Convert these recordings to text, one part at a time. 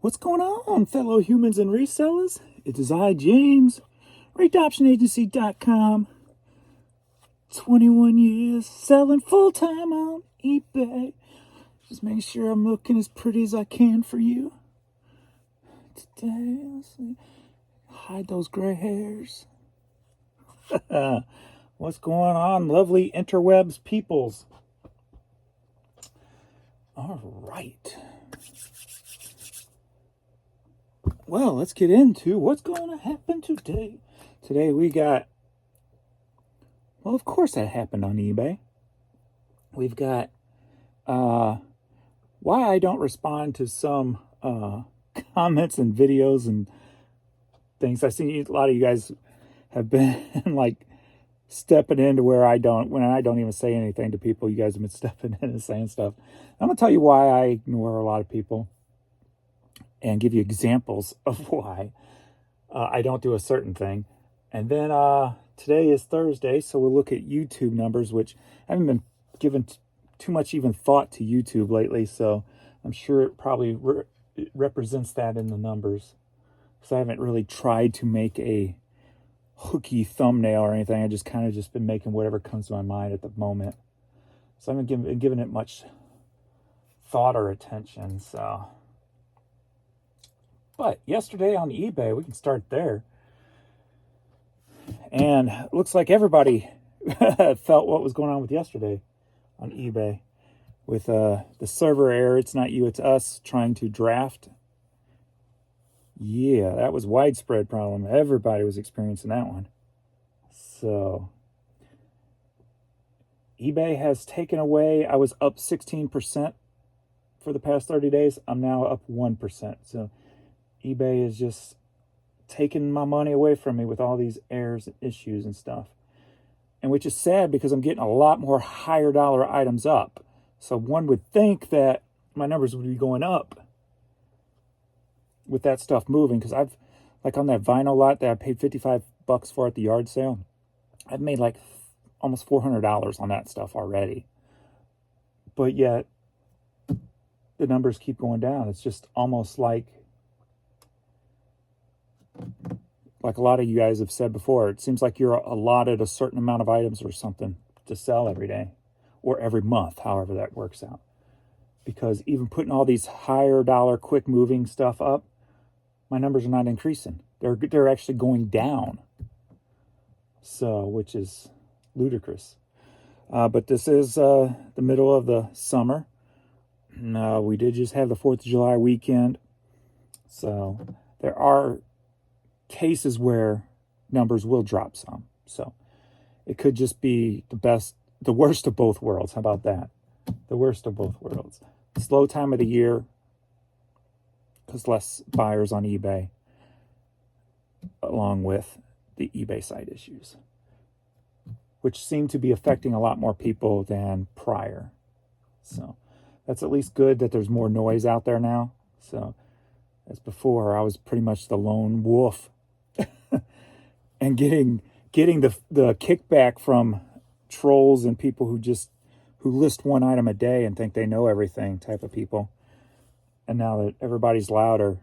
What's going on, fellow humans and resellers? It is I, James, ReadoptionAgency.com. 21 years selling full-time on eBay. Just making sure I'm looking as pretty as I can for you. Today, let's see. Hide those gray hairs. What's going on, lovely interwebs peoples? All right. Well, let's get into what's going to happen today. Today we got, well, of course that happened on eBay. We've got why I don't respond to some comments and videos and things. I see a lot of you guys have been like stepping into where when I don't even say anything to people, you guys have been stepping in and saying stuff. I'm going to tell you why I ignore a lot of people and give you examples of why I don't do a certain thing. And then today is Thursday, so we'll look at YouTube numbers, which I haven't been given too much even thought to YouTube lately, so I'm sure it probably represents that in the numbers. Because I haven't really tried to make a hooky thumbnail or anything. I just kind of just been making whatever comes to my mind at the moment. So I haven't been giving it much thought or attention, so... But yesterday on eBay, we can start there. And it looks like everybody felt what was going on with yesterday on eBay. With the server error, it's not you, it's us trying to draft. Yeah, that was a widespread problem. Everybody was experiencing that one. So, eBay has taken away, I was up 16% for the past 30 days. I'm now up 1%. So, eBay is just taking my money away from me with all these errors and issues and stuff. And which is sad because I'm getting a lot more higher dollar items up. So one would think that my numbers would be going up with that stuff moving. Because I've, like on that vinyl lot that I paid $55 for at the yard sale, I've made like almost $400 on that stuff already. But yet, the numbers keep going down. It's just almost like a lot of you guys have said before, it seems like you're allotted a certain amount of items or something to sell every day or every month, however that works out. Because even putting all these higher dollar quick moving stuff up, my numbers are not increasing. They're actually going down. So, which is ludicrous. But this is the middle of the summer. We did just have the 4th of July weekend. So there are cases where numbers will drop some. So it could just be the worst of both worlds. How about that? The worst of both worlds. Slow time of the year because less buyers on eBay, along with the eBay site issues, which seem to be affecting a lot more people than prior. So that's at least good that there's more noise out there now. So as before, I was pretty much the lone wolf and getting the kickback from trolls and people who list one item a day and think they know everything type of people. And now that everybody's louder,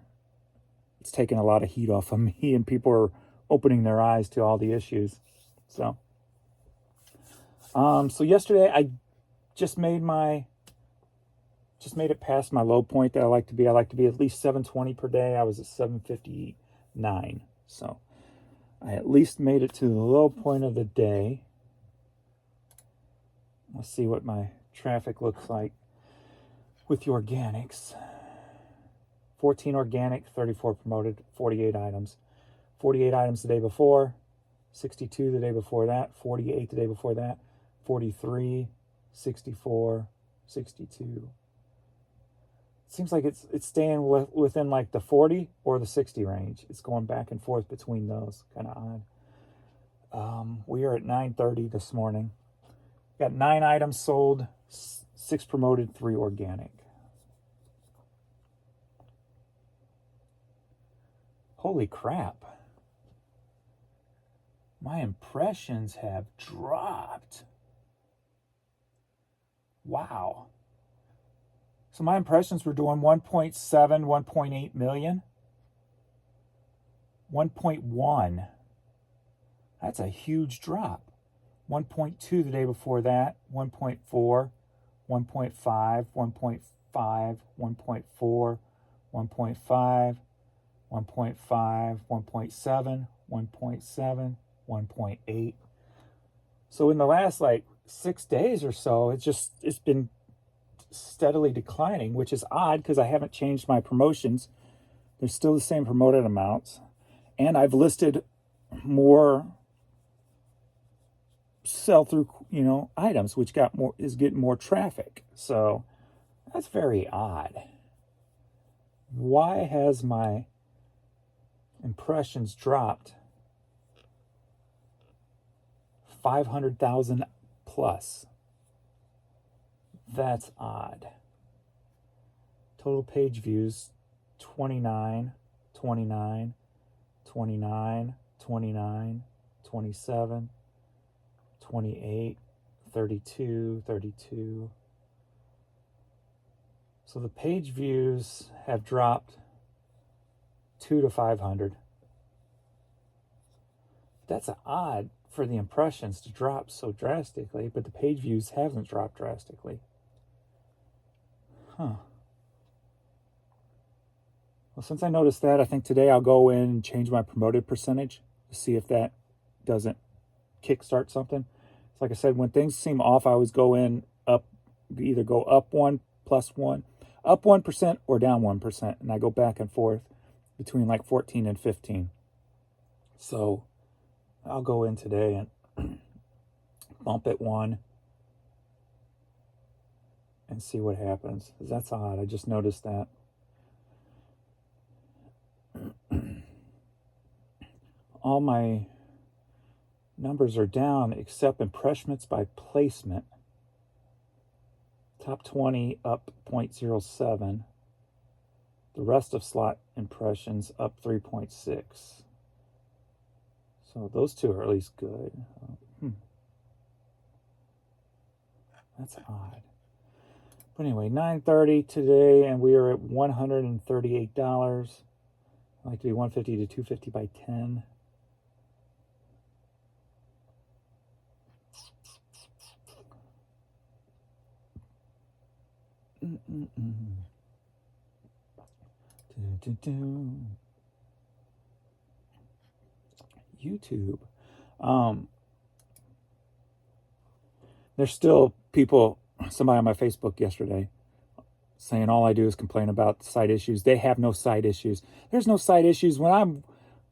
it's taking a lot of heat off of me and people are opening their eyes to all the issues. So yesterday I just made it past my low point that I like to be. I like to be at least 720 per day. I was at 759. So I at least made it to the low point of the day. Let's see what my traffic looks like with the organics. 14 organic, 34 promoted, 48 items. 48 items the day before, 62 the day before that, 48 the day before that, 43, 64, 62. Seems like it's staying within like the 40 or the 60 range. It's going back and forth between those. Kind of odd. We are at 9:30 this morning. Got 9 items sold, 6 promoted, 3 organic. Holy crap. My impressions have dropped. Wow. So my impressions were doing 1.7, 1.8 million. 1.1. That's a huge drop. 1.2 the day before that. 1.4, 1.5, 1.5, 1.4, 1.5, 1.5, 1.7, 1.7, 1.8. So in the last like 6 days or so, it's been steadily declining, which is odd because I haven't changed my promotions. They're still the same promoted amounts. And I've listed more sell-through, items, which is getting more traffic. So that's very odd. Why has my impressions dropped 500,000 plus? That's odd. Total page views 29, 29, 29, 29, 27, 28, 32, 32. So the page views have dropped 2 to 500. That's odd for the impressions to drop so drastically, but the page views haven't dropped drastically. Huh. Well, since I noticed that, I think today I'll go in and change my promoted percentage to see if that doesn't kickstart something. So like I said, when things seem off, I always go in up, either go up 1, plus 1, up 1% or down 1%. And I go back and forth between like 14 and 15. So I'll go in today and bump it 1 and see what happens. Because that's odd. I just noticed that. All my numbers are down except impressions by placement. Top 20 up 0.07. The rest of slot impressions up 3.6. So those two are at least good. That's odd. But anyway, 9:30 today, and we are at $138. I like to be 150 to 250 by 10. YouTube. There's still people, somebody on my Facebook yesterday, saying all I do is complain about side issues. They have no side issues. There's no side issues. When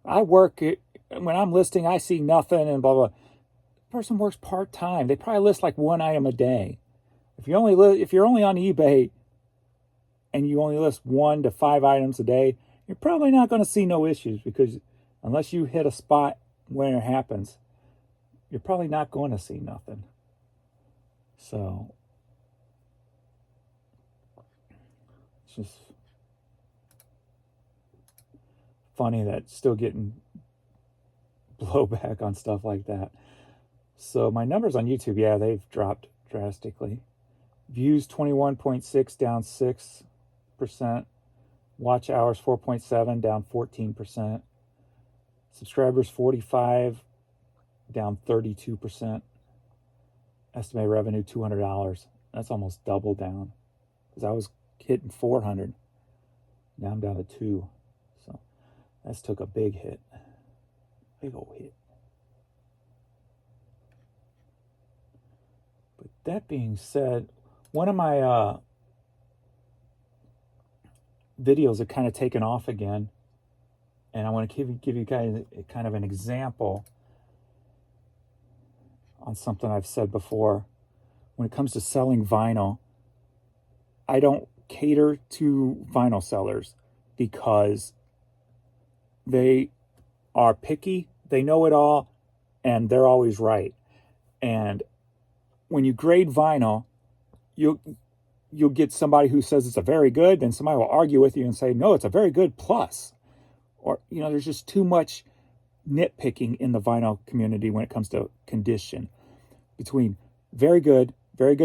I'm listing, I see nothing and blah, blah. The person works part-time. They probably list like 1 item a day. If you're only on eBay and you only list 1 to 5 items a day, you're probably not going to see no issues, because unless you hit a spot when it happens, you're probably not going to see nothing. So it's just funny that still getting blowback on stuff like that. So my numbers on YouTube, yeah, they've dropped drastically. Views 21.6, down 6%. Watch hours 4.7, down 14%. Subscribers 45, down 32%. Estimated revenue $200. That's almost double down, because I was hitting 400. Now I'm down to 2. So that's took a big hit. Big old hit. But that being said, one of my videos are kind of taken off again, and I want to give you guys kind of an example on something I've said before. When it comes to selling vinyl, I don't cater to vinyl sellers because they are picky, they know it all, and they're always right. And when you grade vinyl, you'll get somebody who says it's a very good, then somebody will argue with you and say, no, it's a very good plus. Or, there's just too much nitpicking in the vinyl community when it comes to condition. Between very good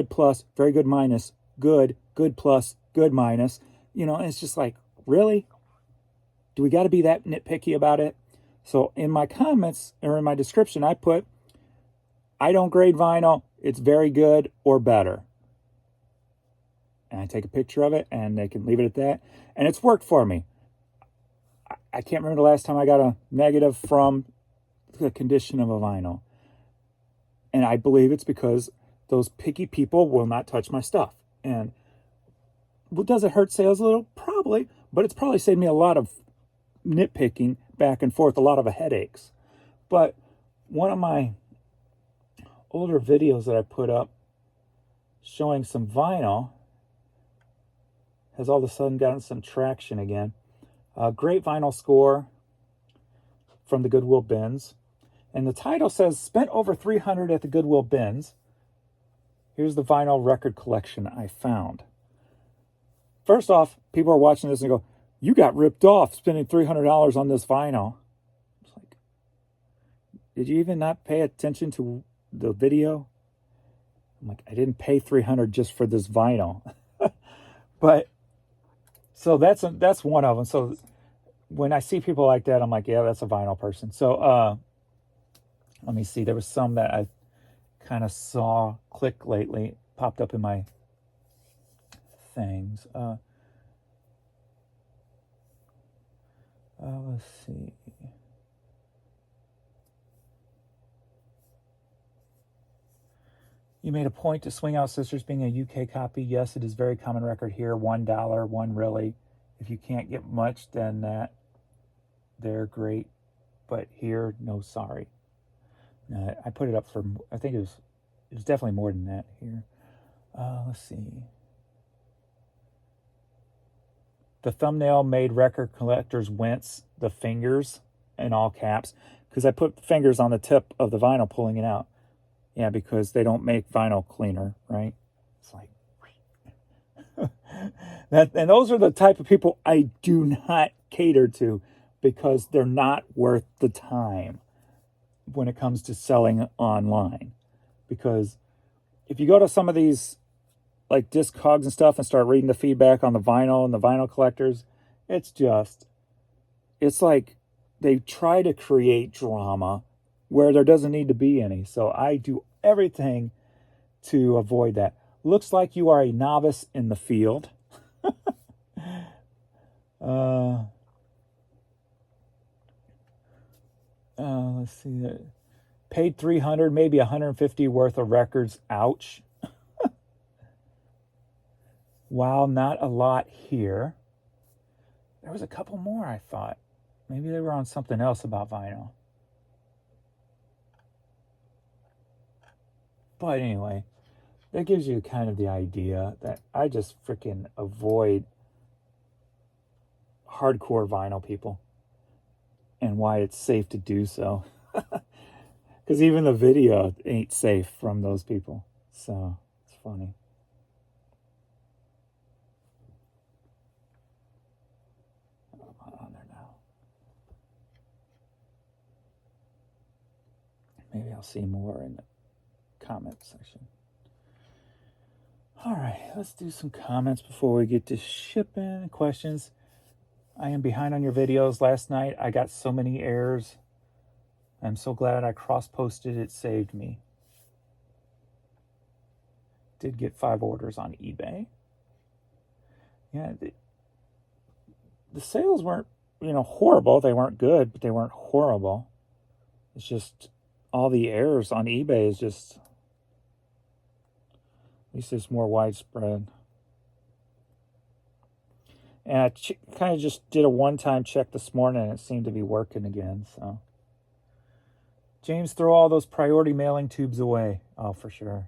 plus, very good minus, good plus, good minus, you know, and it's just like, really? Do we got to be that nitpicky about it? So in my comments or in my description, I put, I don't grade vinyl. It's very good or better. And I take a picture of it and they can leave it at that. And it's worked for me. I can't remember the last time I got a negative from the condition of a vinyl. And I believe it's because those picky people will not touch my stuff. And does it hurt sales a little? Probably. But it's probably saved me a lot of nitpicking back and forth, a lot of headaches. But one of my older videos that I put up showing some vinyl has all of a sudden gotten some traction again. Great vinyl score from the Goodwill bins. And the title says, spent over $300 at the Goodwill bins. Here's the vinyl record collection I found. First off, people are watching this and go, you got ripped off spending $300 on this vinyl. It's like, did you even not pay attention to the video? I'm like, I didn't pay $300 just for this vinyl. But so that's one of them. So when I see people like that, I'm like, yeah, that's a vinyl person. So let me see. There was some that I kind of saw click lately, popped up in my things. Let's see. You made a point to Swing Out Sisters being a UK copy. Yes, it is very common record here. $1, one really. If you can't get much, then that they're great. But here, no, sorry. I put it up for, I think it was definitely more than that here. Let's see. The thumbnail made record collectors wince, the fingers in all caps, because I put fingers on the tip of the vinyl pulling it out. Yeah, because they don't make vinyl cleaner, right? It's like that, and those are the type of people I do not cater to because they're not worth the time when it comes to selling online. Because if you go to some of these like Discogs and stuff and start reading the feedback on the vinyl and the vinyl collectors, it's like they try to create drama where there doesn't need to be any. So I do everything to avoid that. Looks like you are a novice in the field. Let's see. Paid $300, maybe $150 worth of records. Ouch. Wow, not a lot here. There was a couple more, I thought. Maybe they were on something else about vinyl. But anyway, that gives you kind of the idea that I just freaking avoid hardcore vinyl people and why it's safe to do so. Because even the video ain't safe from those people. So it's funny. On there now. Maybe I'll see more in the comment section. All right, let's do some comments before we get to shipping questions. I am behind on your videos. Last night I got so many errors. I'm so glad I cross-posted. It saved me. Did get 5 orders on eBay. Yeah, the sales weren't, horrible. They weren't good, but they weren't horrible. It's just all the errors on eBay is just, at least it's more widespread. And I kind of just did a one-time check this morning and it seemed to be working again. So, James, throw all those priority mailing tubes away. Oh, for sure.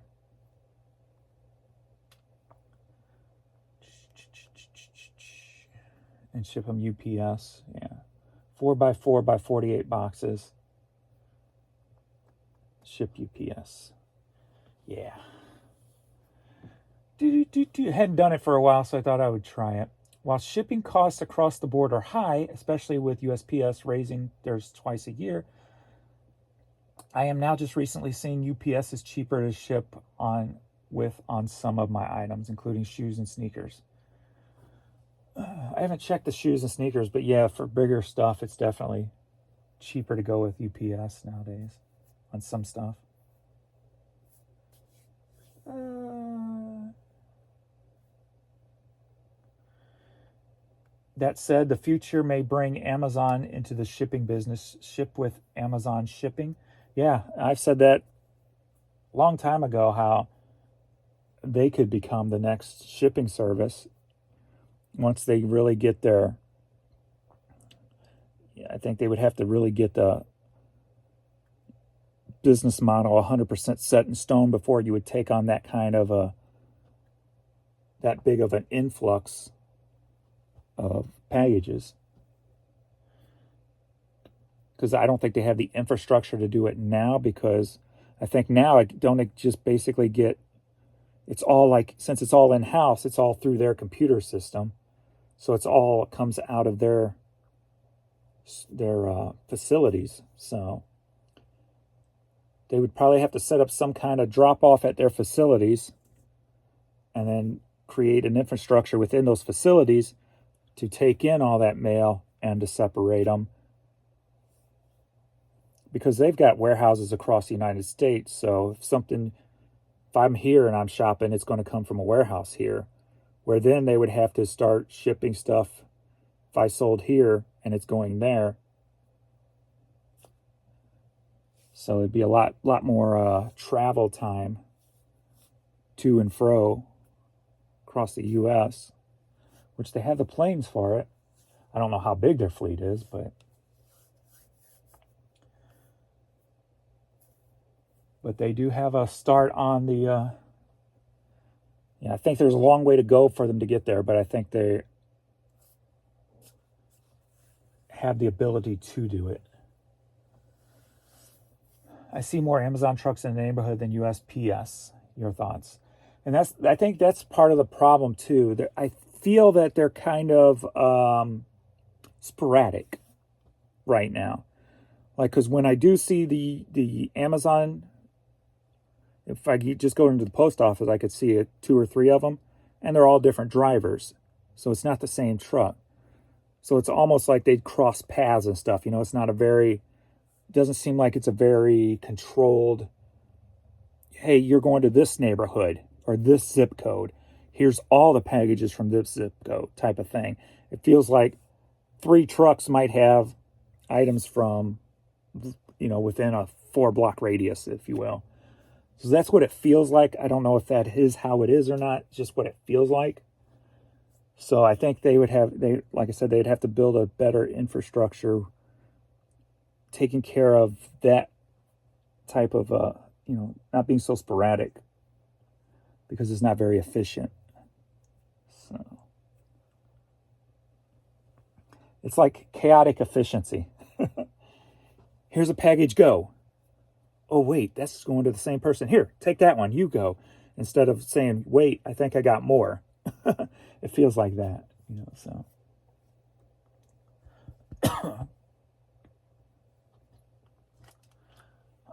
And ship them UPS. Yeah. 4x4 by 48 boxes. Ship UPS. Yeah. Hadn't done it for a while, so I thought I would try it. While shipping costs across the board are high, especially with USPS raising theirs twice a year, I am now just recently seeing UPS is cheaper to ship on some of my items, including shoes and sneakers. I haven't checked the shoes and sneakers, but yeah, for bigger stuff, it's definitely cheaper to go with UPS nowadays on some stuff. That said, the future may bring Amazon into the shipping business. Ship with Amazon shipping. Yeah, I've said that a long time ago how they could become the next shipping service once they really get their. I think they would have to really get the business model 100% set in stone before you would take on that kind of that big of an influx of packages, because I don't think they have the infrastructure to do it now, because I think now don't just basically get, it's all like, since it's all in-house, it's all through their computer system, so it's all comes out of their facilities. So they would probably have to set up some kind of drop off at their facilities and then create an infrastructure within those facilities to take in all that mail and to separate them, because they've got warehouses across the United States. So if I'm here and I'm shopping, it's going to come from a warehouse here, where then they would have to start shipping stuff. If I sold here and it's going there, so it'd be a lot more travel time to and fro across the U.S., which they have the planes for it. I don't know how big their fleet is, but they do have a start on the. I think there's a long way to go for them to get there, but I think they have the ability to do it. I see more Amazon trucks in the neighborhood than USPS. Your thoughts? And I think that's part of the problem too. I feel that they're kind of sporadic right now. Like, because when I do see the Amazon, if I just go into the post office, I could see 2 or 3 of them, and they're all different drivers. So it's not the same truck. So it's almost like they'd cross paths and stuff. It's not it doesn't seem like it's a very controlled, hey, you're going to this neighborhood or this zip code. Here's all the packages from this zip code type of thing. It feels like 3 trucks might have items from, within a 4-block radius, if you will. So that's what it feels like. I don't know if that is how it is or not, just what it feels like. So I think like I said, they'd have to build a better infrastructure taking care of that type of, not being so sporadic, because it's not very efficient. So it's like chaotic efficiency. Here's a package, go. Oh, wait, that's going to the same person. Here, take that one, you go. Instead of saying, wait, I think I got more. It feels like that, so.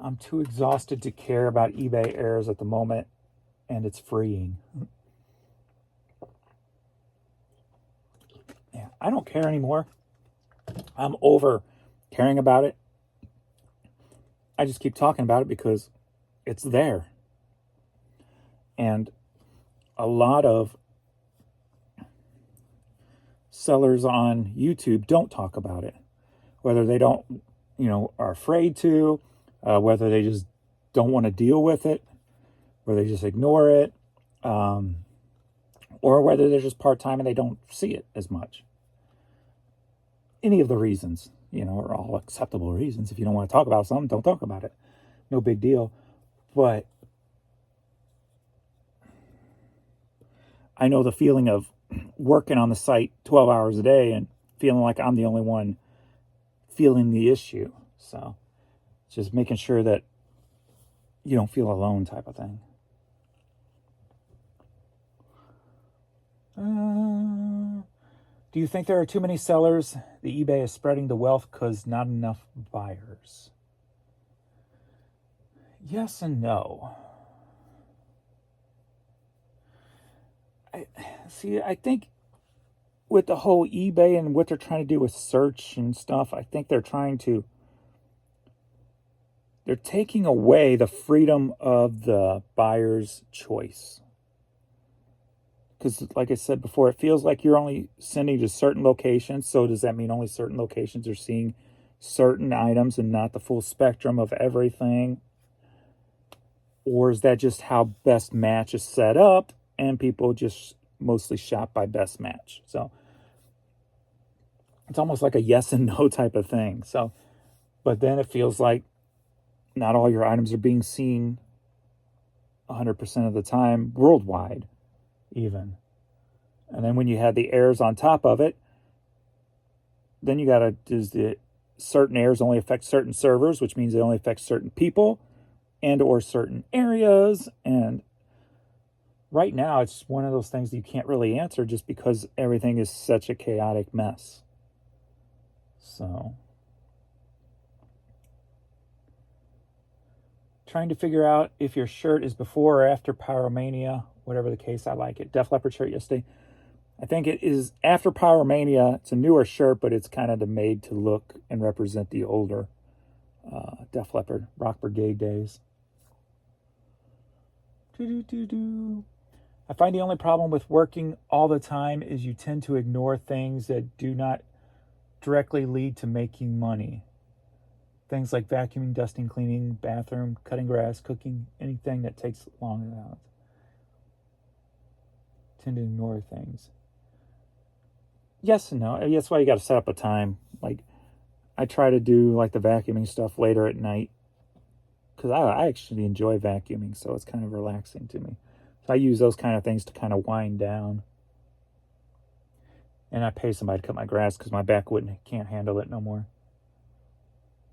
I'm too exhausted to care about eBay errors at the moment, and it's freeing. Yeah, I don't care anymore. I'm over caring about it. I just keep talking about it because it's there. And a lot of sellers on YouTube don't talk about it. Whether they don't, are afraid to, whether they just don't want to deal with it, or they just ignore it, or whether they're just part-time and they don't see it as much. Any of the reasons, are all acceptable reasons. If you don't want to talk about something, don't talk about it. No big deal. But I know the feeling of working on the site 12 hours a day and feeling like I'm the only one feeling the issue. So just making sure that you don't feel alone type of thing. Do you think there are too many sellers? The eBay is spreading the wealth because not enough buyers. Yes and no. I think with the whole eBay and what they're trying to do with search and stuff, I think they're taking away the freedom of the buyer's choice. Because, like I said before, it feels like you're only sending to certain locations. So does that mean only certain locations are seeing certain items and not the full spectrum of everything? Or is that just how Best Match is set up and people just mostly shop by Best Match? So it's almost like a yes and no type of thing. So, but then it feels like not all your items are being seen 100% of the time worldwide, even. And then when you had the errors on top of it, then you got to, does the certain errors only affect certain servers, which means they only affect certain people and or certain areas. And right now, it's one of those things that you can't really answer just because everything is such a chaotic mess. So, trying to figure out if your shirt is before or after Pyromania, whatever the case. I like it. Def Leppard shirt yesterday. I think it is after Pyromania. It's a newer shirt, but it's kind of made to look and represent the older Def Leppard Rock Brigade days. I find the only problem with working all the time is you tend to ignore things that do not directly lead to making money. Things like vacuuming, dusting, cleaning, bathroom, cutting grass, cooking, anything that takes long enough. Tend to ignore things. Yes and no. That's why you got to set up a time. Like, I try to do like the vacuuming stuff later at night because I actually enjoy vacuuming, so it's kind of relaxing to me. So I use those kind of things to kind of wind down. And I pay somebody to cut my grass because my back can't handle it no more.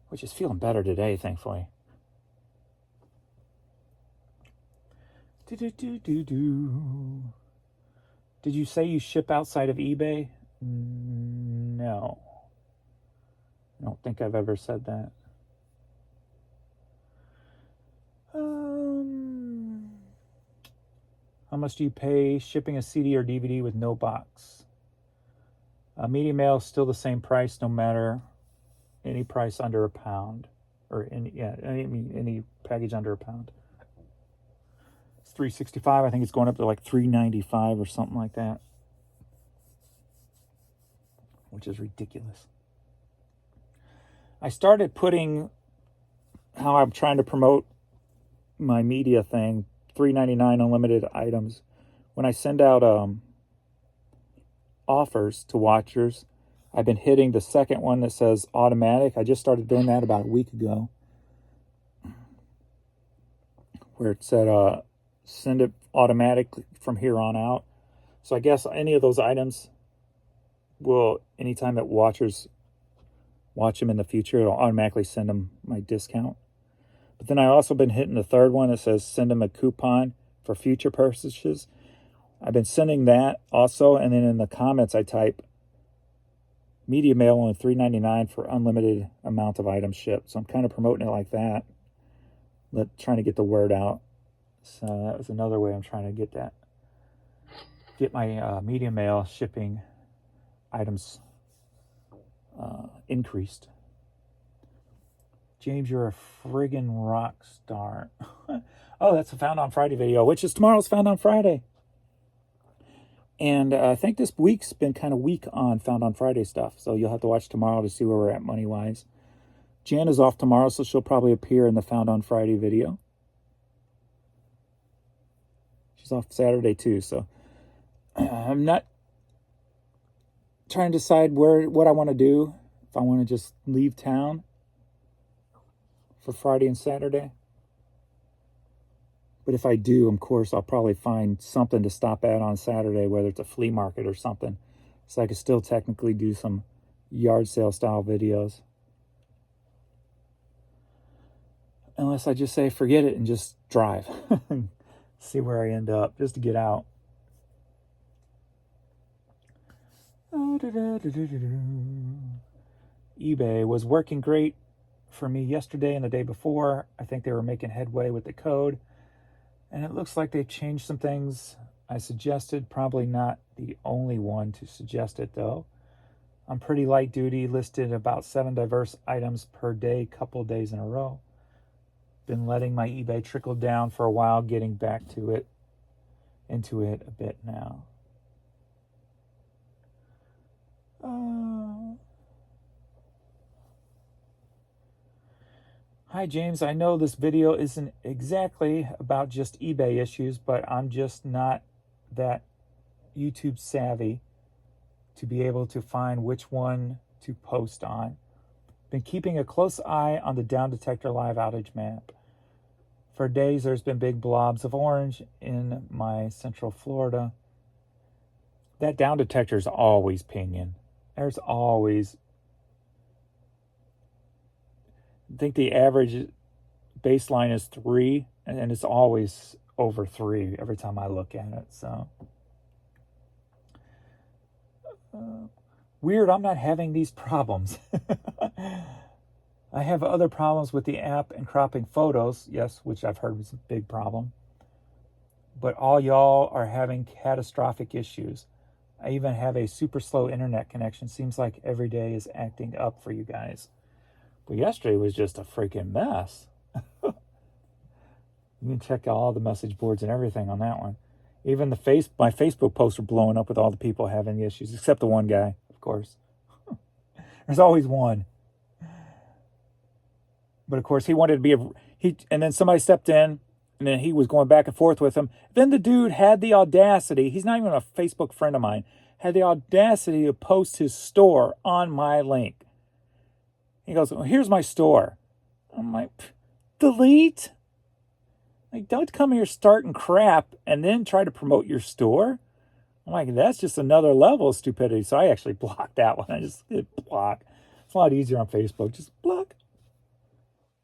Which is feeling better today, thankfully. Did you say you ship outside of eBay? No. I don't think I've ever said that. How much do you pay shipping a CD or DVD with no box? Media mail is still the same price, no matter any price under £1, or any package under £1. It's $3.65. I think it's going up to like $3.95 or something like that, which is ridiculous. I started putting how I'm trying to promote my media thing, $3.99 unlimited items. When I send out offers to watchers, I've been hitting the second one that says automatic. I just started doing that about a week ago, where it said send it automatically from here on out. So I guess any of those items will, anytime that watchers watch them in the future, it'll automatically send them my discount. But then I also been hitting the third one that says send them a coupon for future purchases. I've been sending that also, and then in the comments I type media mail only $3.99 for unlimited amount of items shipped. So I'm kind of promoting it like that, trying to get the word out. So that was another way I'm trying to get my media mail shipping items increased. James, you're a friggin' rock star. Oh, that's a Found on Friday video, which is tomorrow's Found on Friday. And I think this week's been kind of weak on Found on Friday stuff. So you'll have to watch tomorrow to see where we're at money-wise. Jan is off tomorrow, so she'll probably appear in the Found on Friday video. She's off Saturday too, so I'm not trying to decide what I want to do. If I want to just leave town for Friday and Saturday. But if I do, of course, I'll probably find something to stop at on Saturday, whether it's a flea market or something. So I could still technically do some yard sale style videos. Unless I just say, forget it and just drive. See where I end up, just to get out. eBay was working great for me yesterday and the day before. I think they were making headway with the code. And it looks like they've changed some things. I suggested, probably not the only one to suggest it though. I'm pretty light duty, listed about 7 diverse items per day, couple days in a row. Been letting my eBay trickle down for a while, getting back to it, into it a bit now. Hi James, I know this video isn't exactly about just eBay issues, but I'm just not that YouTube savvy to be able to find which one to post on. Been keeping a close eye on the Down Detector live outage map. For days there's been big blobs of orange in my central Florida. That Down Detector is always pinging. There's always, I think the average baseline is 3, and it's always over 3 every time I look at it. So weird, I'm not having these problems. I have other problems with the app and cropping photos, yes, which I've heard was a big problem. But all y'all are having catastrophic issues. I even have a super slow internet connection. Seems like every day is acting up for you guys. But yesterday was just a freaking mess. You can check all the message boards and everything on that one. Even my Facebook posts are blowing up with all the people having issues, except the one guy, of course. There's always one. But of course, he wanted to be and then somebody stepped in, and then he was going back and forth with him. Then the dude had the audacity, he's not even a Facebook friend of mine, had the audacity to post his store on my link. He goes, well, here's my store. I'm like, delete? Like, don't come here starting crap and then try to promote your store. I'm like, that's just another level of stupidity. So I actually blocked that one. I just did block. It's a lot easier on Facebook. Just block.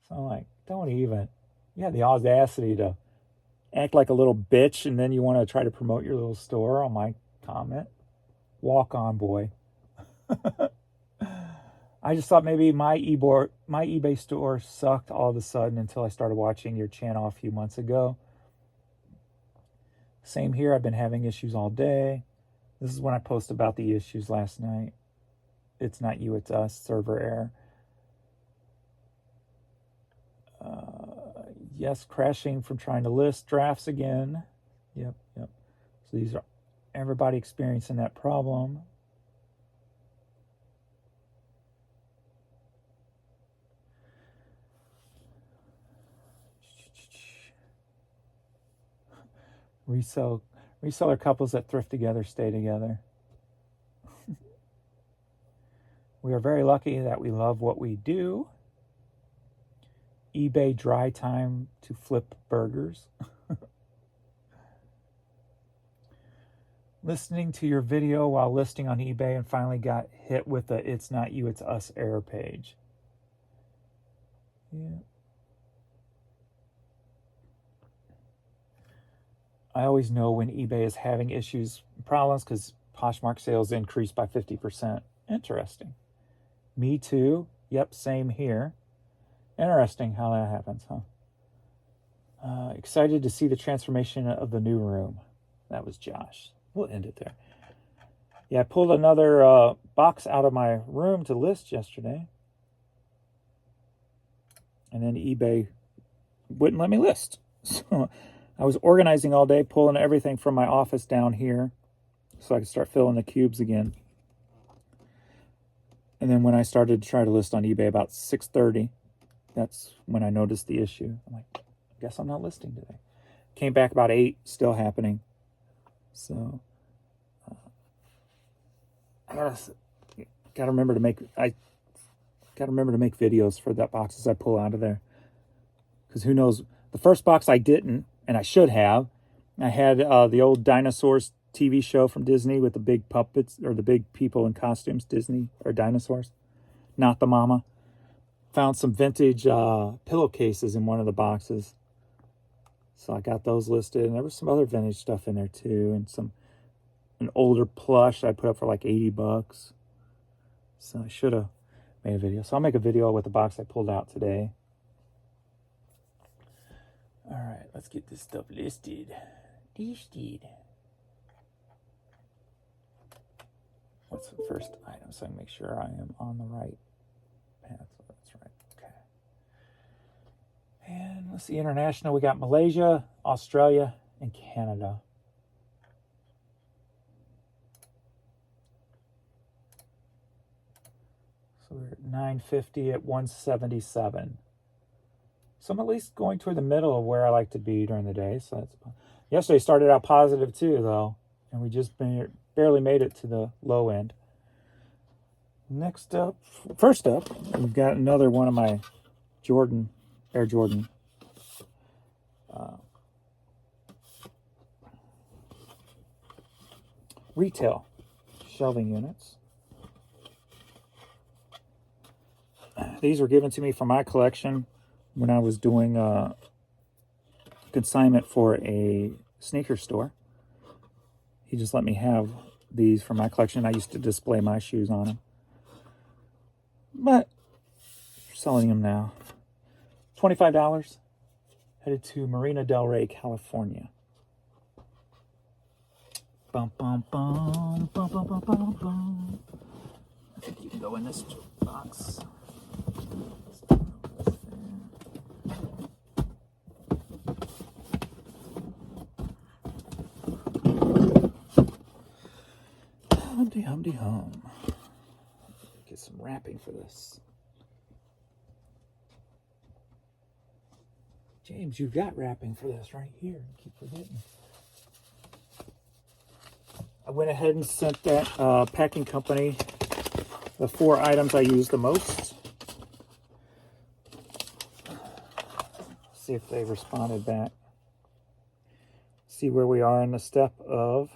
So I'm like, don't even. You have the audacity to act like a little bitch, and then you want to try to promote your little store on my comment. Walk on, boy. I just thought maybe my eBay store sucked all of a sudden until I started watching your channel a few months ago. Same here. I've been having issues all day. This is when I posted about the issues last night. It's not you, it's us. Server error. Yes, crashing from trying to list drafts again. Yep. So these are everybody experiencing that problem. Reseller couples that thrift together stay together. We are very lucky that we love what we do. eBay dry time to flip burgers. Listening to your video while listing on eBay and finally got hit with the it's not you, it's us error page. Yeah. I always know when eBay is having issues, problems, because Poshmark sales increased by 50%. Interesting. Me too. Yep, same here. Interesting how that happens, huh? Excited to see the transformation of the new room. That was Josh. We'll end it there. Yeah, I pulled another box out of my room to list yesterday. And then eBay wouldn't let me list. So I was organizing all day, pulling everything from my office down here so I could start filling the cubes again. And then when I started to try to list on eBay about 6:30, that's when I noticed the issue. I'm like, I guess I'm not listing today. Came back about 8, still happening. So I gotta remember to make videos for that boxes I pull out of there. Because who knows? The first box I didn't, and I should have. I had the old dinosaurs TV show from Disney with the big puppets, or the big people in costumes, Disney, or dinosaurs. Not the mama. Found some vintage pillowcases in one of the boxes. So I got those listed. And there was some other vintage stuff in there too. And an older plush I put up for like $80. So I should have made a video. So I'll make a video with the box I pulled out today. All right, let's get this stuff listed. what's the first item so I can make sure I am on the right path. So that's right. Okay. And let's see, international. We got Malaysia, Australia, and Canada. So we're at 950 at 177. So I'm at least going toward the middle of where I like to be during the day. So that's yesterday started out positive too, though, and we just barely made it to the low end. First up, we've got another one of my Air Jordan. Retail shelving units. These were given to me from my collection when I was doing a consignment for a sneaker store. He just let me have these from my collection. I used to display my shoes on them. But selling them now. $25. Headed to Marina Del Rey, California. Bum, bum, bum, bum, bum, bum, bum, bum. I think you can go in this box. Humdy hum. Get some wrapping for this. James, you've got wrapping for this right here. I keep forgetting. I went ahead and sent that packing company the 4 items I use the most. See if they responded back. See where we are in the step of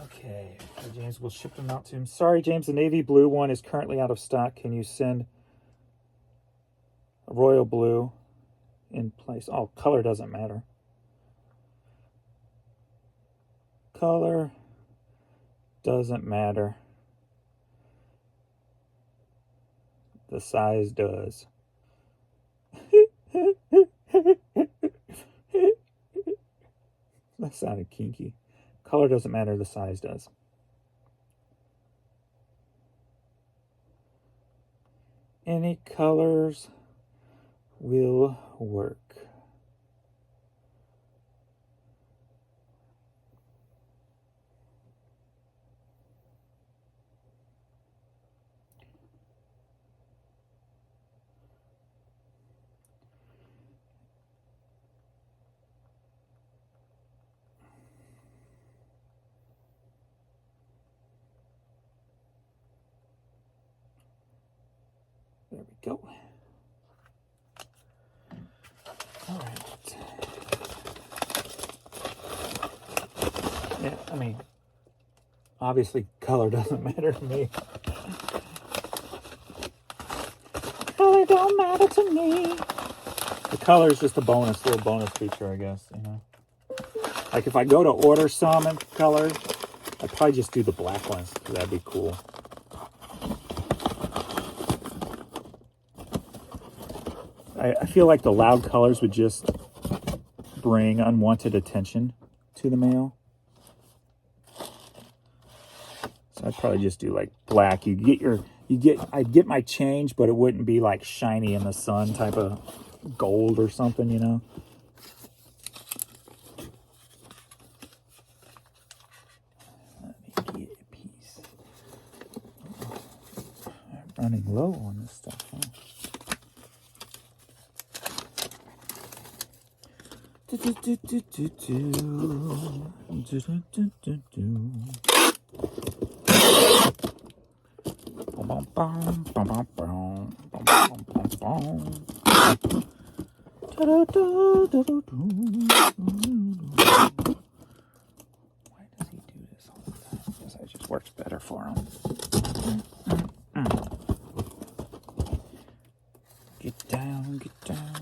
okay. James, we'll ship them out to him. Sorry, James, the navy blue one is currently out of stock. Can you send a royal blue in place? Oh, color doesn't matter. Color doesn't matter. The size does. That sounded kinky. Color doesn't matter, the size does. Any colors will work. There we go. All right. Yeah, I mean, obviously color doesn't matter to me. Color don't matter to me. The color is just a little bonus feature, I guess, you know. Like if I go to order some in color, I'd probably just do the black ones, because that'd be cool. I feel like the loud colors would just bring unwanted attention to the mail. So I'd probably just do like black. I'd get my change, but it wouldn't be like shiny in the sun type of gold or something, you know. Let me get a piece. I'm running low on this stuff, huh? Why does he do this all the time? I guess it just works better for him. Get down, get down.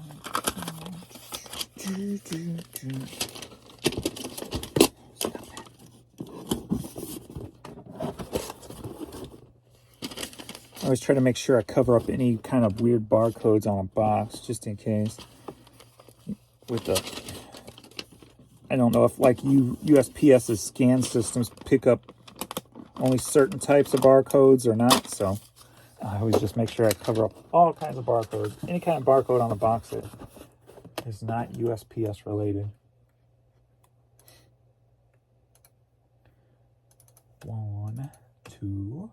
I always try to make sure I cover up any kind of weird barcodes on a box, just in case. With the I don't know if like USPS's scan systems pick up only certain types of barcodes or not. So I always just make sure I cover up all kinds of barcodes. Any kind of barcode on a box that is not USPS related. One, two.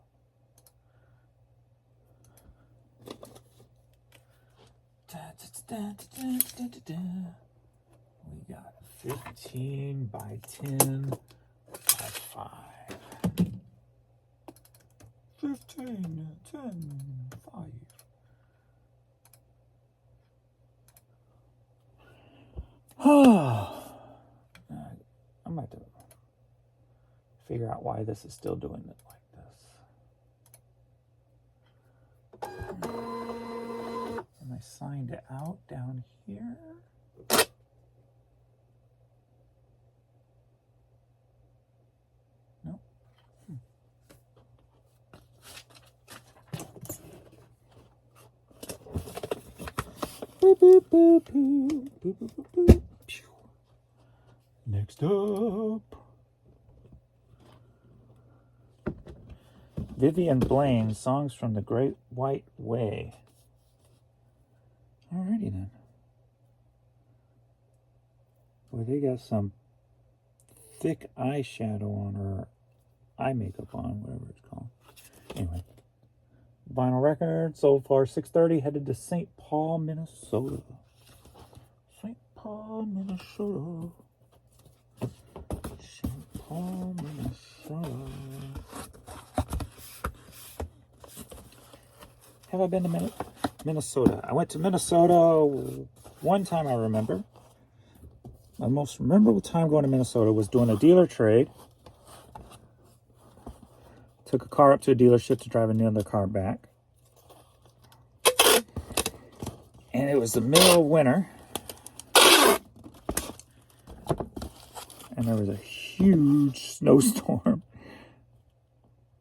We got 15 by 10 by 5. 15, 10, 5. I might have to figure out why this is still doing it like this. And I signed it out down here. Nope. Boop, boop, boop, boop, boop, boop, boop. Next up, Vivian Blaine, Songs from the Great White Way. Alrighty then. Boy, they got some thick eyeshadow on, or eye makeup on, whatever it's called. Anyway, vinyl record, sold for $6.30, headed to St. Paul, Minnesota. St. Paul, Minnesota. St. Paul, Minnesota. Have I been to Minnesota? I went to Minnesota one time, I remember. My most memorable time going to Minnesota was doing a dealer trade. Took a car up to a dealership to drive another car back. And it was the middle of winter. And there was a huge snowstorm.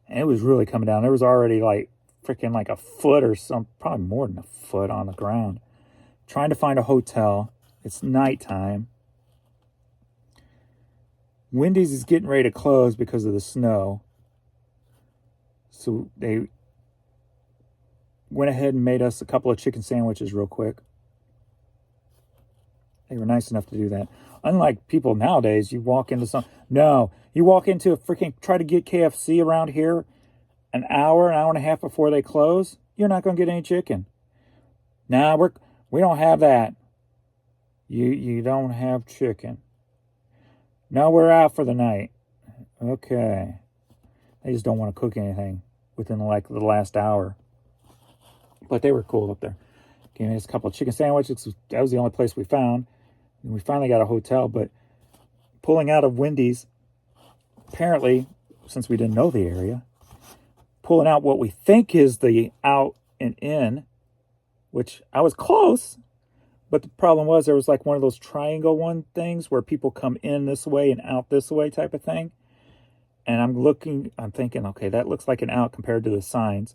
And it was really coming down. There was already like freaking like a foot or some, probably more than a foot on the ground. Trying to find a hotel. It's nighttime. Wendy's is getting ready to close because of the snow. So they went ahead and made us a couple of chicken sandwiches real quick. They were nice enough to do that. Unlike people nowadays, you walk into you walk into a freaking, try to get KFC around here an hour and a half before they close, you're not going to get any chicken. Nah, we don't have that. You don't have chicken. No, we're out for the night. Okay. They just don't want to cook anything within like the last hour. But they were cool up there. Gave us a couple of chicken sandwiches. That was the only place we found. And we finally got a hotel, but pulling out of Wendy's, apparently, since we didn't know the area, pulling out what we think is the out and in, which I was close, but the problem was there was like one of those triangle things where people come in this way and out this way type of thing. And I'm thinking, okay, that looks like an out compared to the signs.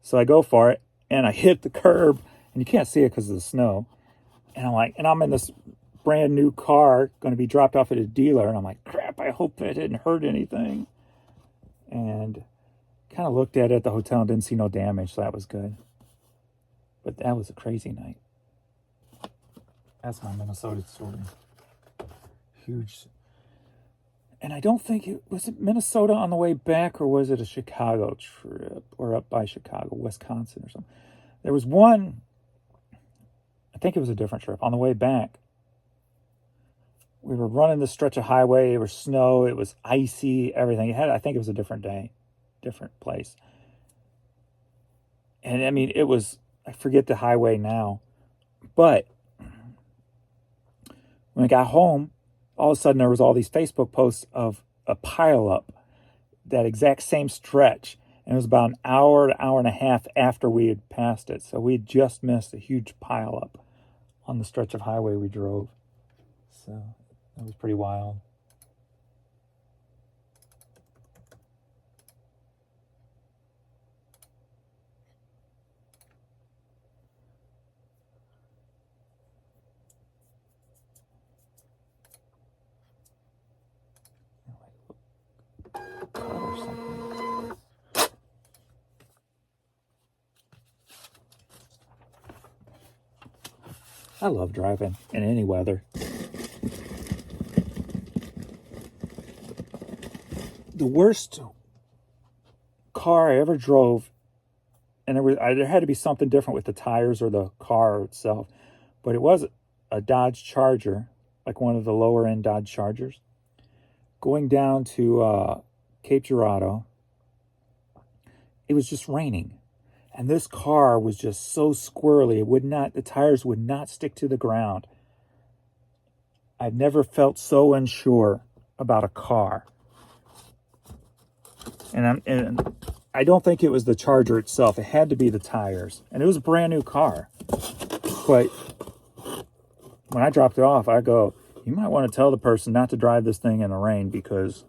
So I go for it, and I hit the curb, and you can't see it because of the snow. And I'm in this brand new car going to be dropped off at a dealer, and I'm like, crap, I hope it didn't hurt anything. And kind of looked at it at the hotel and didn't see no damage, so that was good. But that was a crazy night. That's my Minnesota story. Huge. And I don't think was it Minnesota on the way back, or was it a Chicago trip, or up by Chicago, Wisconsin or something. There was one, I think it was a different trip. On the way back, we were running this stretch of highway. It was snow. It was icy, everything. I think it was a different day, different place. And I mean, I forget the highway now. But when I got home, all of a sudden there was all these Facebook posts of a pileup, that exact same stretch. And it was about an hour and a half after we had passed it. So we had just missed a huge pileup on the stretch of highway we drove. So that was pretty wild. I love driving in any weather. The worst car I ever drove, and there had to be something different with the tires or the car itself, but it was a Dodge Charger, like one of the lower end Dodge Chargers, going down to Cape Girardeau. It was just raining, and this car was just so squirrely. The tires would not stick to the ground. I've never felt so unsure about a car. And I don't think it was the Charger itself. It had to be the tires. And it was a brand new car. But when I dropped it off, I go, you might want to tell the person not to drive this thing in the rain, because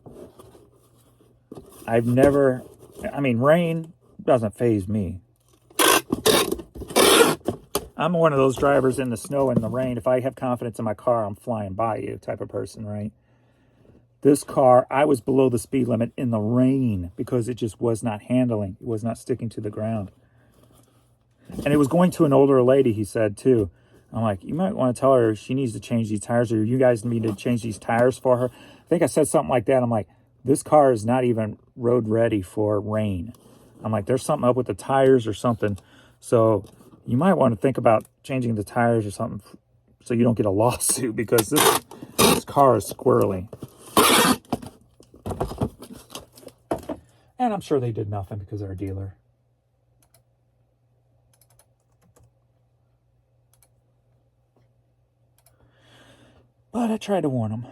rain doesn't faze me. I'm one of those drivers in the snow and the rain. If I have confidence in my car, I'm flying by you type of person, right? This car, I was below the speed limit in the rain because it just was not handling. It was not sticking to the ground. And it was going to an older lady, he said, too. I'm like, you might want to tell her she needs to change these tires, or you guys need to change these tires for her. I think I said something like that. I'm like, this car is not even road ready for rain. I'm like, there's something up with the tires or something. So you might want to think about changing the tires or something so you don't get a lawsuit, because this car is squirrely. And I'm sure they did nothing because they're a dealer. But I tried to warn them.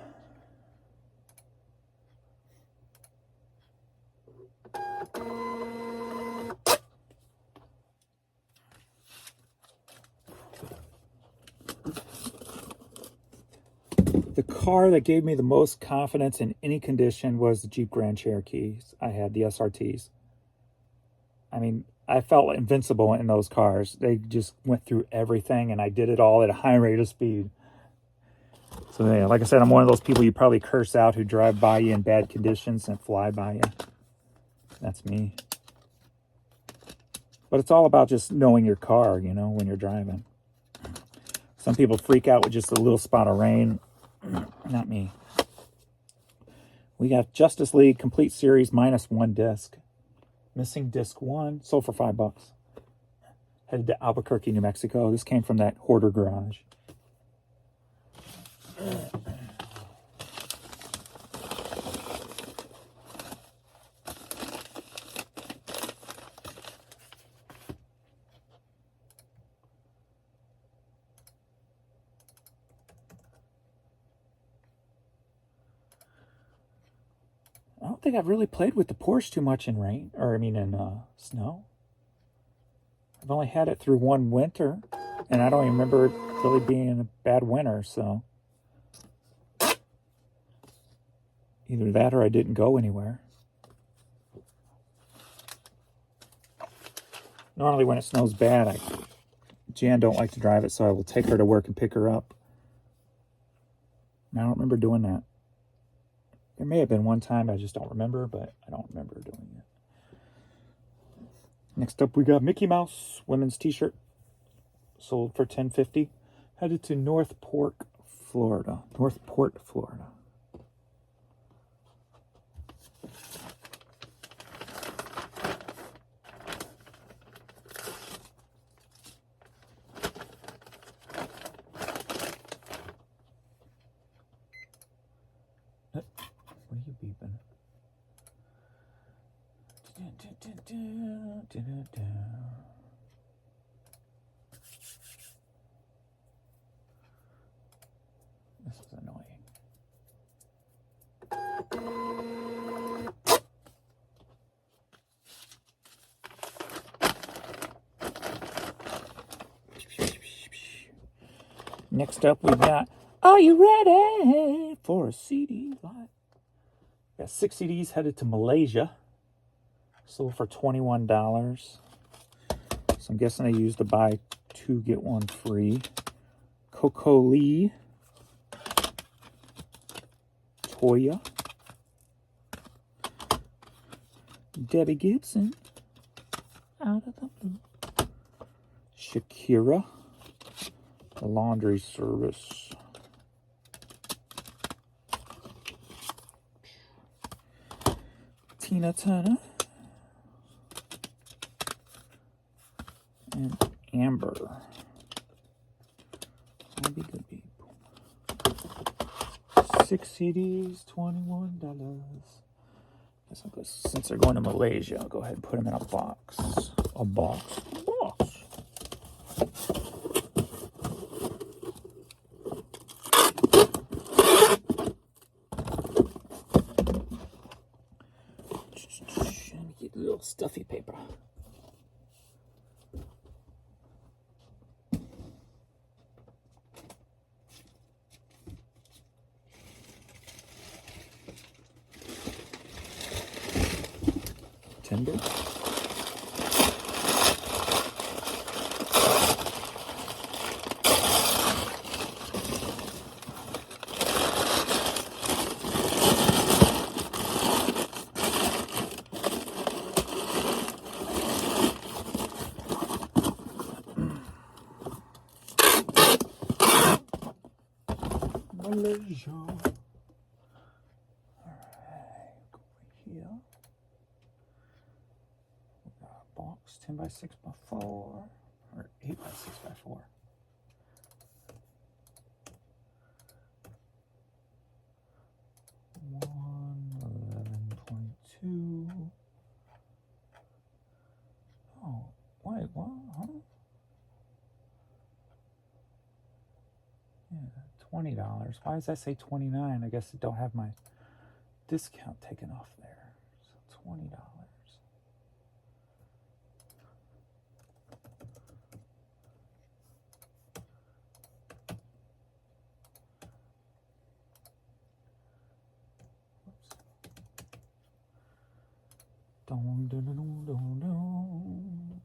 The car that gave me the most confidence in any condition was the Jeep Grand Cherokees. I had the SRTs. I mean, I felt invincible in those cars. They just went through everything, and I did it all at a high rate of speed. So yeah, like I said, I'm one of those people you probably curse out who drive by you in bad conditions and fly by you. That's me. But it's all about just knowing your car, when you're driving. Some people freak out with just a little spot of rain. Not me. We got Justice League Complete Series minus one disc. Missing disc 1. Sold for $5. Headed to Albuquerque, New Mexico. This came from that hoarder garage. I don't think I've really played with the Porsche too much in snow. I've only had it through one winter, and I don't even remember it really being a bad winter, so either that or I didn't go anywhere. Normally when it snows bad, Jan don't like to drive it, so I will take her to work and pick her up. And I don't remember doing that. There may have been one time, I just don't remember, but I don't remember doing it. Next up, we got Mickey Mouse women's t-shirt. Sold for $10.50. Headed to Northport, Florida. What are you beeping? This is annoying. Next up, we've got, are you ready for a CD live? Got 6 CDs headed to Malaysia. Sold for $21. So I'm guessing they used the buy 2 get 1 free. Coco Lee. Toya. Debbie Gibson. Out of the blue. Shakira. laundry service. Tina Turner and Amber. I'll be good people. 6 CDs, $21. Guess I'll go, since they're going to Malaysia, I'll go ahead and put them in a box. A box. Get a little stuffy paper. Timber. Malaysia. Alright, go over here. We got a box 10 by 6 by 4 or 8 by 6 by 4. Oh, wait, what? Huh? Yeah, $20. Why does that say 29? I guess it don't have my discount taken off there. So $20. Dun, dun, dun, dun, dun, dun.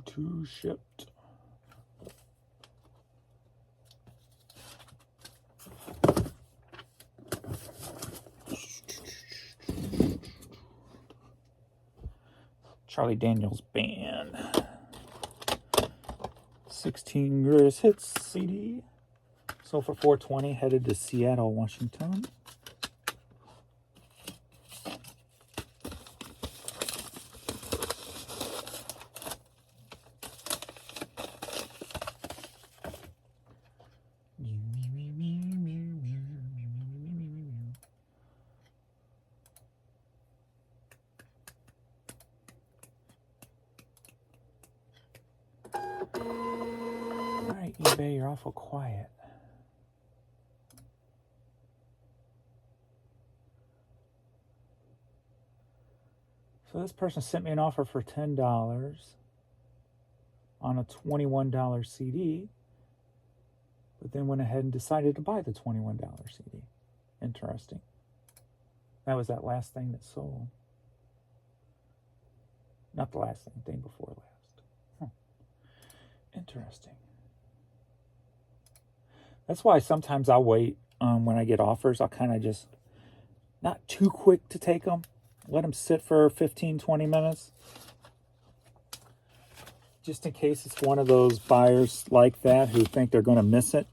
to shipped. Charlie Daniels Band. 16 Greatest Hits CD. Sold for $4.20. Headed to Seattle, Washington. Alright, eBay, you're awful quiet. So this person sent me an offer for $10 on a $21 CD, but then went ahead and decided to buy the $21 CD. Interesting. That was that last thing that sold. Not the last thing, the thing before last. Interesting. That's why sometimes I'll wait when I get offers. I'll kind of just, not too quick to take them. Let them sit for 15, 20 minutes. Just in case it's one of those buyers like that who think they're going to miss it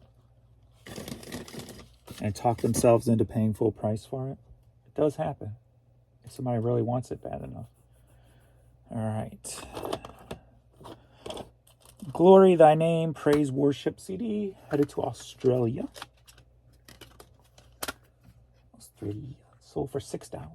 and talk themselves into paying full price for it. It does happen if somebody really wants it bad enough. All right. Glory Thy Name, Praise Worship CD. Headed to Australia. Sold for $6.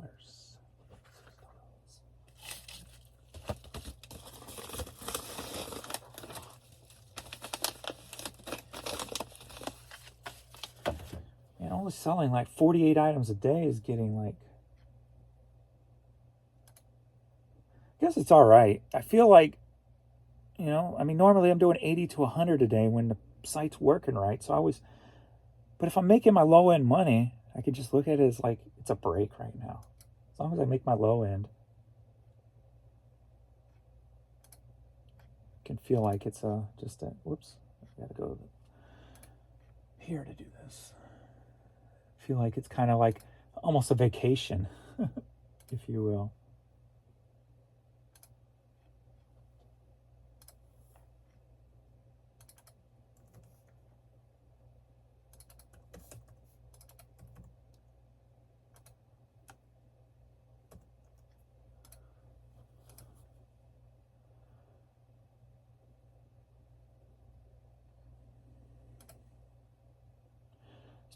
And only selling like 48 items a day is getting like, I guess it's all right. I feel like, you know, I mean, normally I'm doing 80 to 100 a day when the site's working right. So I always, but if I'm making my low end money, I could just look at it as like, it's a break right now. As long as I make my low end. can feel like it's just a, whoops, I gotta go here to do this. Feel like it's kind of like almost a vacation, if you will.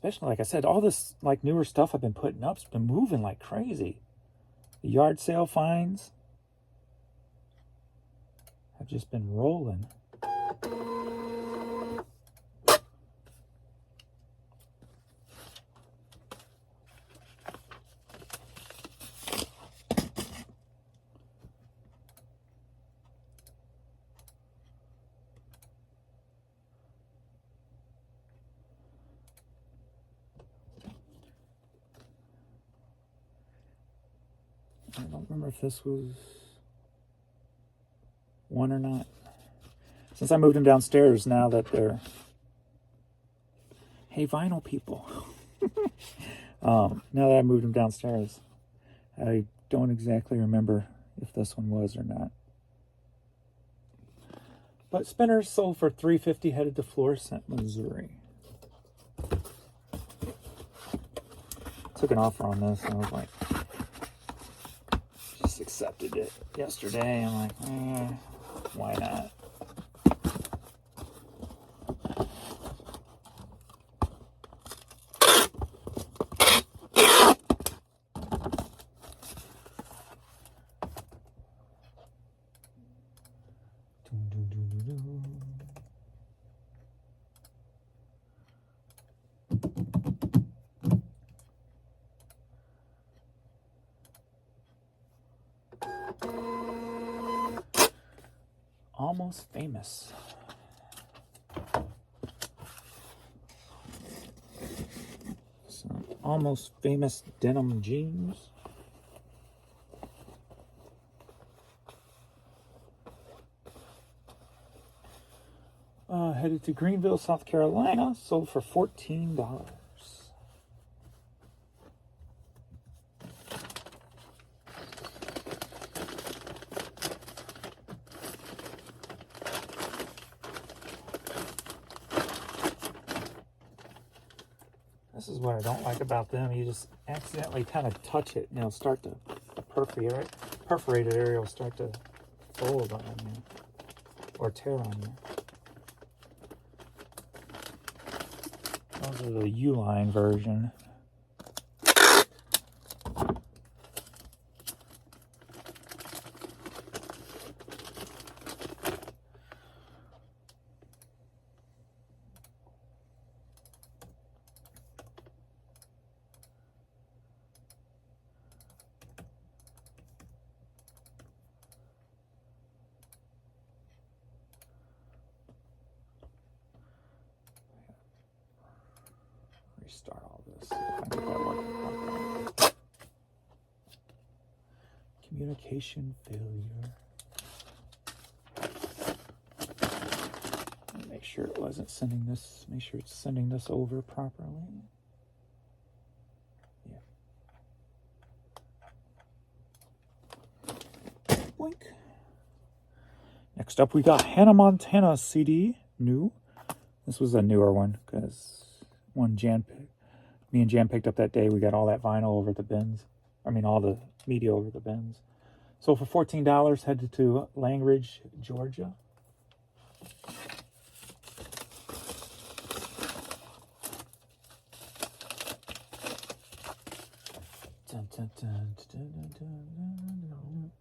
Especially, like I said, all this like newer stuff I've been putting up's been moving like crazy. The yard sale finds have just been rolling. I don't remember if this was one or not. Since I moved them downstairs, now that they're, hey, vinyl people. Now that I moved them downstairs, I don't exactly remember if this one was or not. But spinners sold for $3.50, headed to Florissant, Missouri. Took an offer on this, and I was like, just accepted it yesterday. I'm like, why not? Almost Famous. Some Almost Famous denim jeans. Headed to Greenville, South Carolina. Sold for $14. This is what I don't like about them. You just accidentally kind of touch it, and it'll start to perforated area will start to fold on you or tear on you. Those are the U-line version. Restart all this. See if I can get that working. Communication failure. Make sure it wasn't sending this. Make sure it's sending this over properly. Yeah. Blink. Next up, we got Hannah Montana CD, new. This was a newer one because me and Jan picked up that day. We got all that vinyl over the bins. I mean, all the media over the bins. So for $14, headed to Langridge, Georgia. Dun, dun, dun, dun, dun, dun, dun.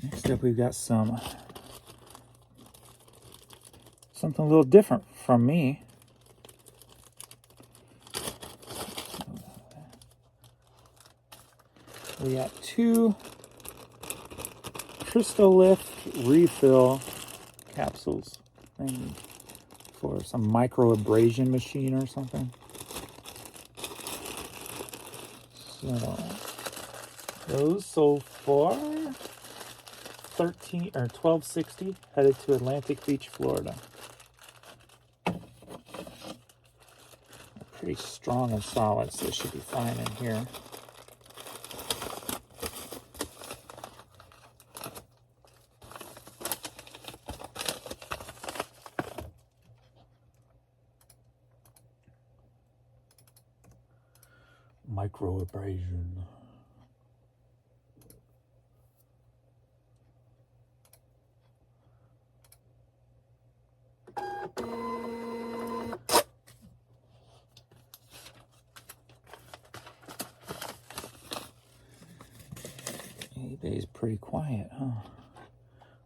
Next up, we've got something a little different from me. We got two Crystal Lift refill capsules thing for some micro abrasion machine or something. So those sold for $12.60, headed to Atlantic Beach, Florida. Pretty strong and solid, so it should be fine in here. Micro abrasion. eBay's pretty quiet, huh?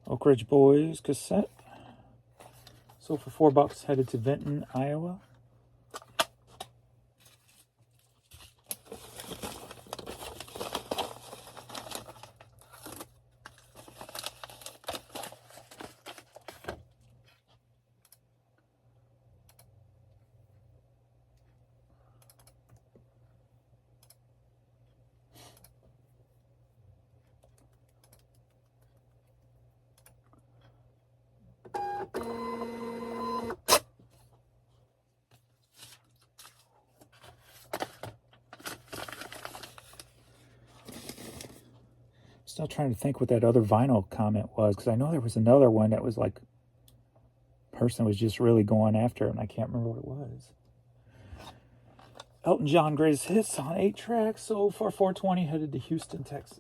Oak Ridge Boys cassette. Sold for $4, headed to Vinton, Iowa. Still trying to think what that other vinyl comment was, because I know there was another one that was like, person was just really going after it, and I can't remember what it was. Elton John Greatest Hits on 8 tracks, sold for $4.20, headed to Houston, Texas.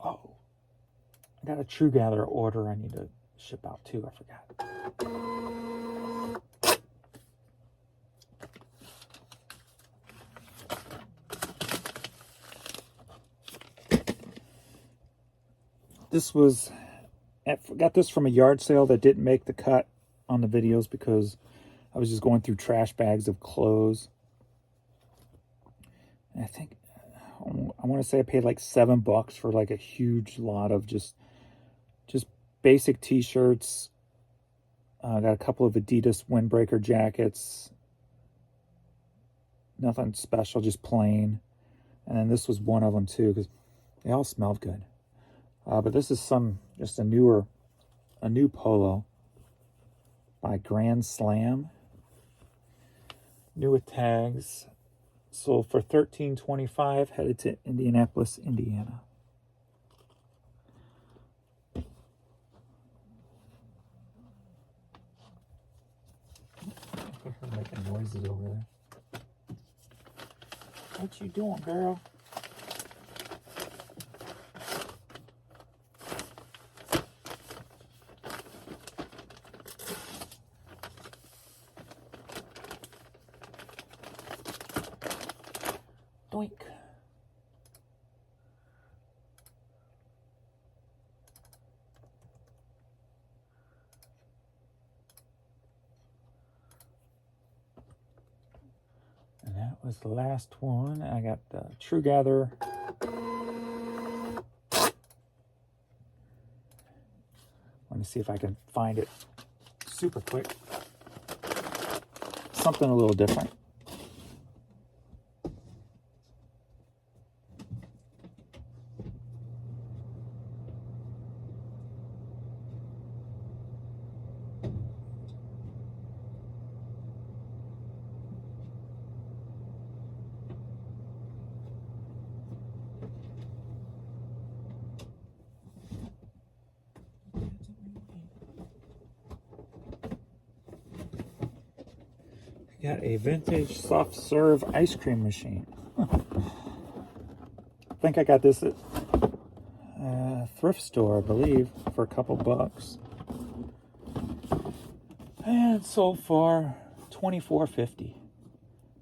Oh, I got a True Gather order I need to ship out too. I forgot. I got this from a yard sale that didn't make the cut on the videos because I was just going through trash bags of clothes. And I think, I want to say I paid like $7 for like a huge lot of just basic t-shirts. I got a couple of Adidas windbreaker jackets. Nothing special, just plain. And then this was one of them too, because they all smelled good. But this is just a new polo by Grand Slam. New with tags. Sold for $13.25, headed to Indianapolis, Indiana. Her making noises over there. What you doing, girl? Doink. And that was the last one. I got the True Gather. Let me see if I can find it super quick. Something a little different. Got a vintage soft serve ice cream machine. I think I got this at a thrift store, I believe, for a couple bucks. And sold for $24.50.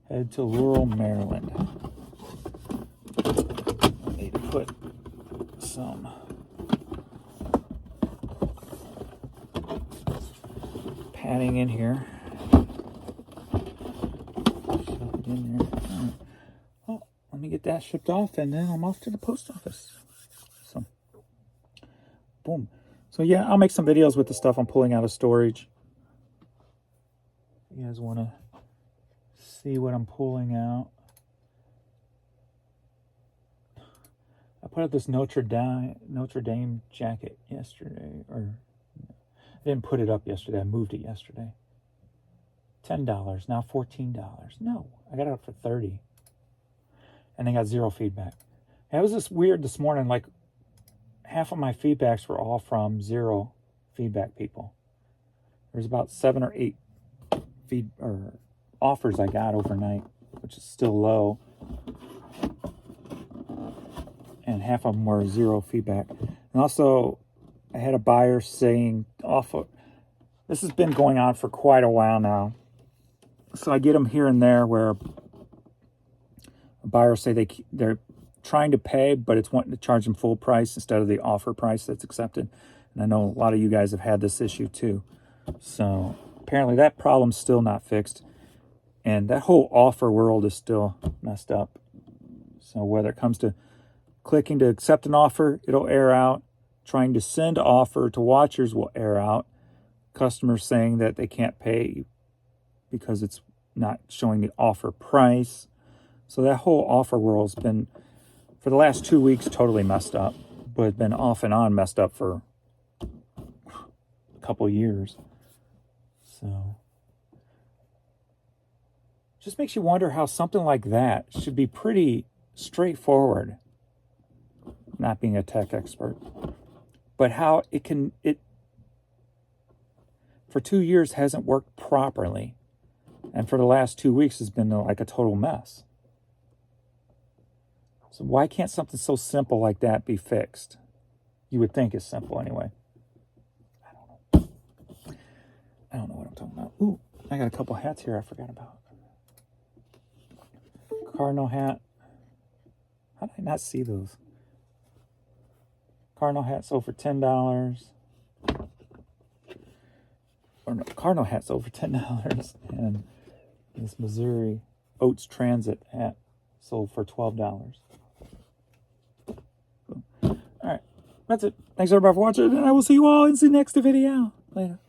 Head to Laurel, Maryland. I need to put adding in here. Shove it in there. Right. Well, let me get that shipped off, and then I'm off to the post office. So, boom. So yeah, I'll make some videos with the stuff I'm pulling out of storage. You guys want to see what I'm pulling out? I put up this Notre Dame jacket yesterday, or I didn't put it up yesterday. I moved it yesterday. $10, now $14. No, I got it up for $30, and they got 0 feedback. It was just weird this morning. Like half of my feedbacks were all from 0 feedback people. There's about 7 or 8 offers I got overnight, which is still low. And half of them were 0 feedback. And also, I had a buyer saying, this has been going on for quite a while now. So I get them here and there where a buyer say they're trying to pay, but it's wanting to charge them full price instead of the offer price that's accepted. And I know a lot of you guys have had this issue too. So apparently that problem's still not fixed. And that whole offer world is still messed up. So whether it comes to clicking to accept an offer, it'll error out. Trying to send offer to watchers will error out. Customers saying that they can't pay because it's not showing the offer price. So that whole offer world's been, for the last 2 weeks, totally messed up. But it's been off and on messed up for a couple of years. So just makes you wonder how something like that should be pretty straightforward. Not being a tech expert, but how it for 2 years hasn't worked properly, and for the last 2 weeks has been like a total mess. So why can't something so simple like that be fixed? You would think it's simple anyway. I don't know what I'm talking about. Ooh, I got a couple hats here I forgot about. Cardinal hat. How did I not see those? Cardinal hat sold for $10. Or no, Cardinal hat sold for $10. And this Missouri Oats Transit hat sold for $12. All right, that's it. Thanks everybody for watching, and I will see you all in the next video. Later.